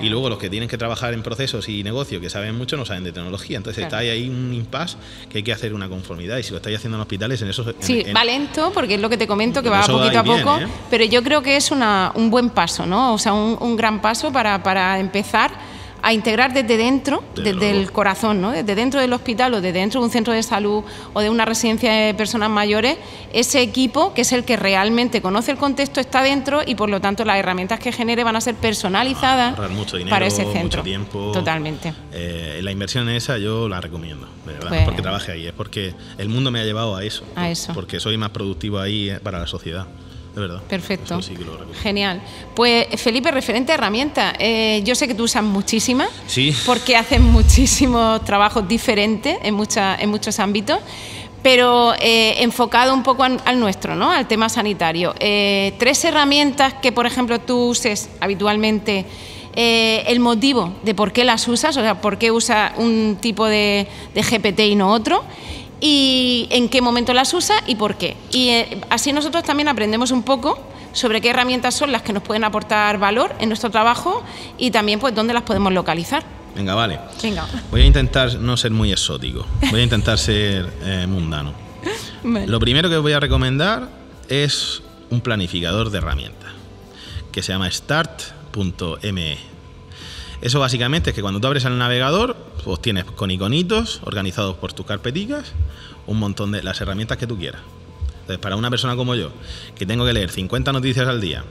Y luego los que tienen que trabajar en procesos y negocios que saben mucho no saben de tecnología. Entonces claro. Está ahí un impasse que hay que hacer una conformidad. Y si lo estáis haciendo en hospitales, en eso... Sí, va lento, porque es lo que te comento, que va poquito a poco. Bien, pero yo creo que es un buen paso, ¿no? O sea, un gran paso para empezar a integrar desde dentro, desde el corazón, ¿no? Desde dentro del hospital o desde dentro de un centro de salud o de una residencia de personas mayores, ese equipo que es el que realmente conoce el contexto está dentro y por lo tanto las herramientas que genere van a ser personalizadas mucho dinero, para ese centro. Mucho tiempo. Totalmente. La inversión en esa yo la recomiendo, de verdad, pues, porque trabaje ahí, es porque el mundo me ha llevado a eso. Porque soy más productivo ahí para la sociedad. De verdad. Perfecto. Sí, genial. Pues Felipe, referente a herramientas, yo sé que tú usas muchísimas, sí, porque haces muchísimos trabajos diferentes en muchos ámbitos, pero enfocado un poco al nuestro, ¿no? Al tema sanitario. 3 herramientas que, por ejemplo, tú uses habitualmente, el motivo de por qué las usas, o sea, por qué usas un tipo de GPT y no otro, y en qué momento las usa y por qué. Y así nosotros también aprendemos un poco sobre qué herramientas son las que nos pueden aportar valor en nuestro trabajo y también pues dónde las podemos localizar. Venga, vale. Venga. Voy a intentar no ser muy exótico, voy a intentar ser mundano. Vale. Lo primero que os voy a recomendar es un planificador de herramientas que se llama start.me. Eso básicamente es que cuando tú abres el navegador, pues tienes con iconitos organizados por tus carpeticas un montón de las herramientas que tú quieras. Entonces, para una persona como yo, que tengo que leer 50 noticias al día,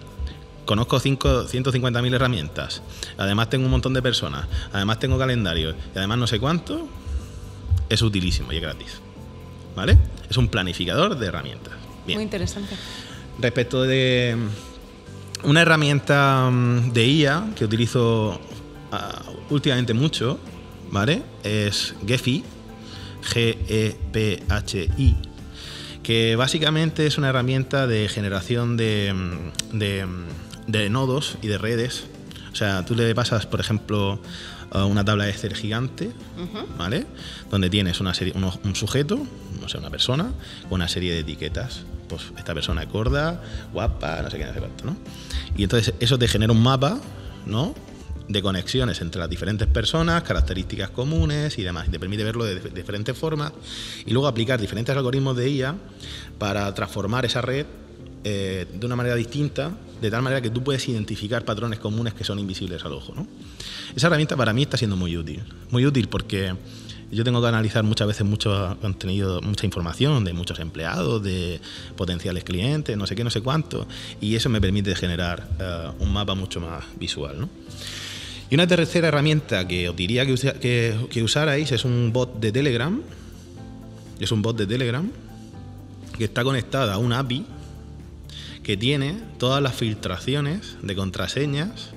conozco 150.000 herramientas, además tengo un montón de personas, además tengo calendarios y además no sé cuánto, es utilísimo y es gratis. ¿Vale? Es un planificador de herramientas. Bien. Muy interesante. Respecto de una herramienta de IA que utilizo últimamente mucho, ¿vale? Es Gephi, G-E-P-H-I, que básicamente es una herramienta de generación de nodos y de redes. O sea, tú le pasas, por ejemplo, una tabla de Excel gigante, ¿vale? Donde tienes un sujeto, no sé, una persona, con una serie de etiquetas. Pues esta persona es gorda, guapa, no sé qué, no sé cuánto, ¿no? Y entonces eso te genera un mapa, ¿no?, de conexiones entre las diferentes personas, características comunes y demás. Y te permite verlo de diferentes formas y luego aplicar diferentes algoritmos de IA para transformar esa red de una manera distinta, de tal manera que tú puedes identificar patrones comunes que son invisibles al ojo, ¿no? Esa herramienta para mí está siendo muy útil porque yo tengo que analizar muchas veces mucho contenido, mucha información de muchos empleados, de potenciales clientes, no sé qué, no sé cuánto, y eso me permite generar un mapa mucho más visual, ¿no? Y una tercera herramienta que os diría que usarais es un bot de Telegram. Es un bot de Telegram que está conectada a una API que tiene todas las filtraciones de contraseñas,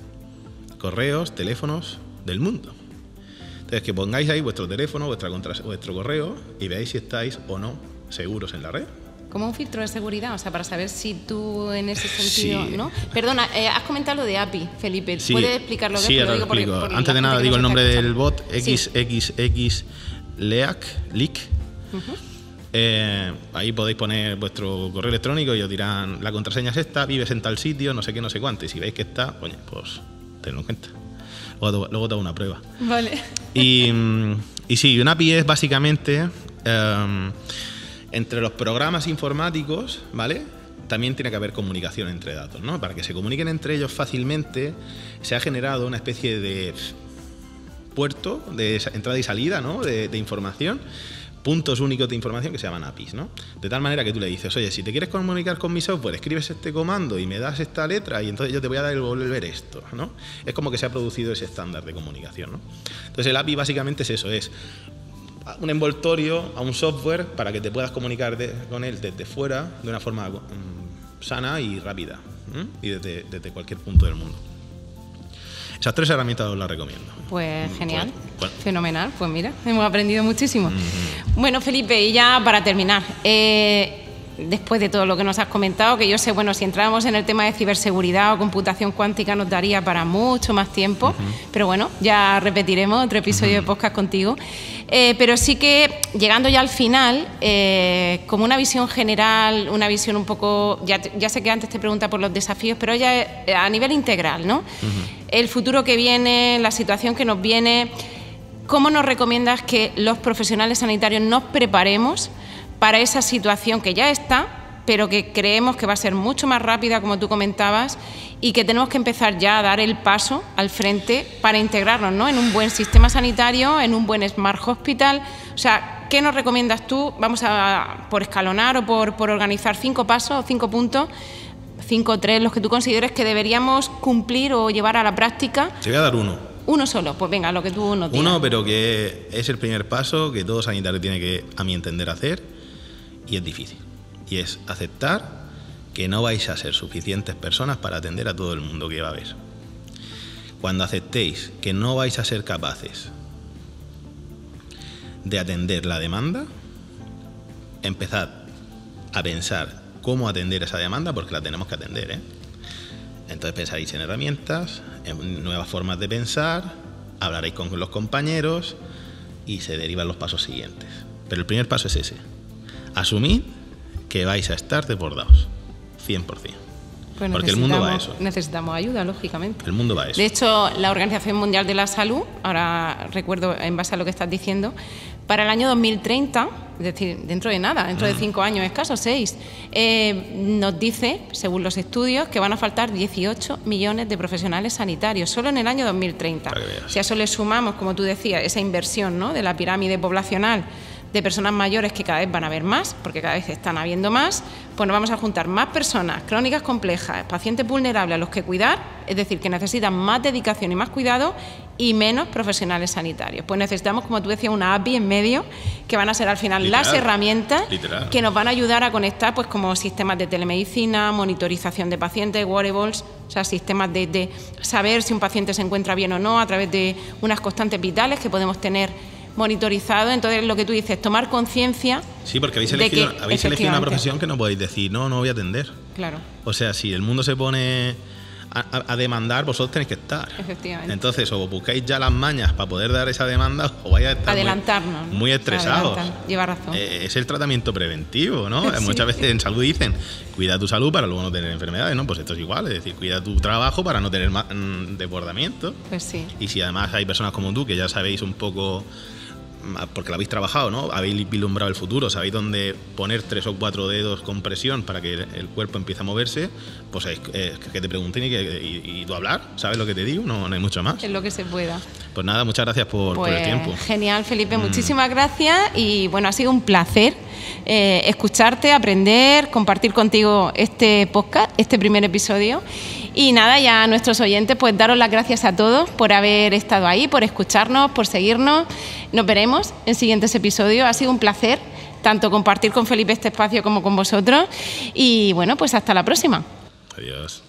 correos, teléfonos del mundo. Entonces, que pongáis ahí vuestro teléfono, vuestro correo y veáis si estáis o no seguros en la red. Como un filtro de seguridad, o sea, para saber si tú en ese sentido, sí. ¿No? Perdona, has comentado lo de API, Felipe. Sí. ¿Puedes explicarlo? Sí, ahora lo explico. Antes de nada digo el nombre del bot, XXX Leak. Ahí podéis poner vuestro correo electrónico y os dirán, la contraseña es esta, vives en tal sitio, no sé qué, no sé cuánto. Y si veis que está, oye, pues tenedlo en cuenta. Luego te hago una prueba. Vale. Y sí, una API es básicamente... entre los programas informáticos, ¿vale?, también tiene que haber comunicación entre datos, ¿no? Para que se comuniquen entre ellos fácilmente, se ha generado una especie de puerto de entrada y salida, ¿no?, de información, puntos únicos de información que se llaman APIs, ¿no? De tal manera que tú le dices, oye, si te quieres comunicar con mi software, escribes este comando y me das esta letra y entonces yo te voy a dar el volver esto, ¿no? Es como que se ha producido ese estándar de comunicación, ¿no? Entonces el API básicamente es eso, es un envoltorio a un software para que te puedas comunicar con él desde fuera de una forma sana y rápida, y desde cualquier punto del mundo. Esas 3 herramientas os las recomiendo. Pues genial, Bueno. fenomenal. Pues mira, hemos aprendido muchísimo. Bueno, Felipe, y ya para terminar, después de todo lo que nos has comentado, que yo sé, bueno, si entramos en el tema de ciberseguridad o computación cuántica nos daría para mucho más tiempo, pero bueno, ya repetiremos otro episodio de podcast contigo. Pero sí que, llegando ya al final, como una visión general, una visión un poco, ya sé que antes te pregunta por los desafíos, pero ya a nivel integral, ¿no? El futuro que viene, la situación que nos viene, ¿cómo nos recomiendas que los profesionales sanitarios nos preparemos para esa situación que ya está, pero que creemos que va a ser mucho más rápida, como tú comentabas, y que tenemos que empezar ya a dar el paso al frente para integrarnos, ¿no?, en un buen sistema sanitario, en un buen Smart Hospital? O sea, ¿qué nos recomiendas tú? Vamos a, por escalonar o por organizar 5 pasos o 5 puntos, 5 o 3, los que tú consideres que deberíamos cumplir o llevar a la práctica. Te voy a dar uno. Uno solo, pues venga, lo que tú nos digas. Uno, pero que es el primer paso que todo sanitario tiene que, a mi entender, hacer, y es difícil. Y es aceptar que no vais a ser suficientes personas para atender a todo el mundo que va a haber. Cuando aceptéis que no vais a ser capaces de atender la demanda, empezad a pensar cómo atender esa demanda, porque la tenemos que atender, ¿eh? Entonces pensaréis en herramientas, en nuevas formas de pensar, hablaréis con los compañeros y se derivan los pasos siguientes. Pero el primer paso es ese. Asumid que vais a estar desbordados, 100%. Pues porque el mundo va a eso. Necesitamos ayuda, lógicamente. El mundo va a eso. De hecho, la Organización Mundial de la Salud, ahora recuerdo en base a lo que estás diciendo, para el año 2030, es decir, dentro de nada, dentro de 5 años escasos, 6, nos dice, según los estudios, que van a faltar 18 millones de profesionales sanitarios, solo en el año 2030. Si a eso le sumamos, como tú decías, esa inversión, ¿no?, de la pirámide poblacional, de personas mayores, que cada vez van a haber más, porque cada vez están habiendo más, pues nos vamos a juntar más personas crónicas complejas, pacientes vulnerables a los que cuidar, es decir, que necesitan más dedicación y más cuidado, y menos profesionales sanitarios. Pues necesitamos, como tú decías, una API en medio, que van a ser al final las herramientas que nos van a ayudar a conectar, pues como sistemas de telemedicina, monitorización de pacientes, wearables, o sea, sistemas de saber si un paciente se encuentra bien o no a través de unas constantes vitales que podemos tener monitorizado. Entonces, lo que tú dices, tomar conciencia. Sí, porque habéis elegido una profesión que no podéis decir, no voy a atender. Claro. O sea, si el mundo se pone a demandar, vosotros tenéis que estar. Efectivamente. Entonces, o buscáis ya las mañas para poder dar esa demanda, o vais a estar muy estresados. Lleva razón. Es el tratamiento preventivo, ¿no? Sí. Muchas veces en salud dicen, cuida tu salud para luego no tener enfermedades, ¿no? Pues esto es igual, es decir, cuida tu trabajo para no tener desbordamiento. Pues sí. Y si además hay personas como tú que ya sabéis un poco, porque lo habéis trabajado, ¿no?, habéis vislumbrado el futuro, sabéis dónde poner 3 o 4 dedos con presión para que el cuerpo empiece a moverse, pues es que te pregunten y tú hablar, ¿sabes lo que te digo? No hay mucho más. Es lo que se pueda. Pues nada, muchas gracias por el tiempo. Genial, Felipe, muchísimas gracias, y bueno, ha sido un placer escucharte, aprender, compartir contigo este podcast, este primer episodio. Y nada, ya a nuestros oyentes, pues daros las gracias a todos por haber estado ahí, por escucharnos, por seguirnos. Nos veremos en siguientes episodios. Ha sido un placer tanto compartir con Felipe este espacio como con vosotros. Y bueno, pues hasta la próxima. Adiós.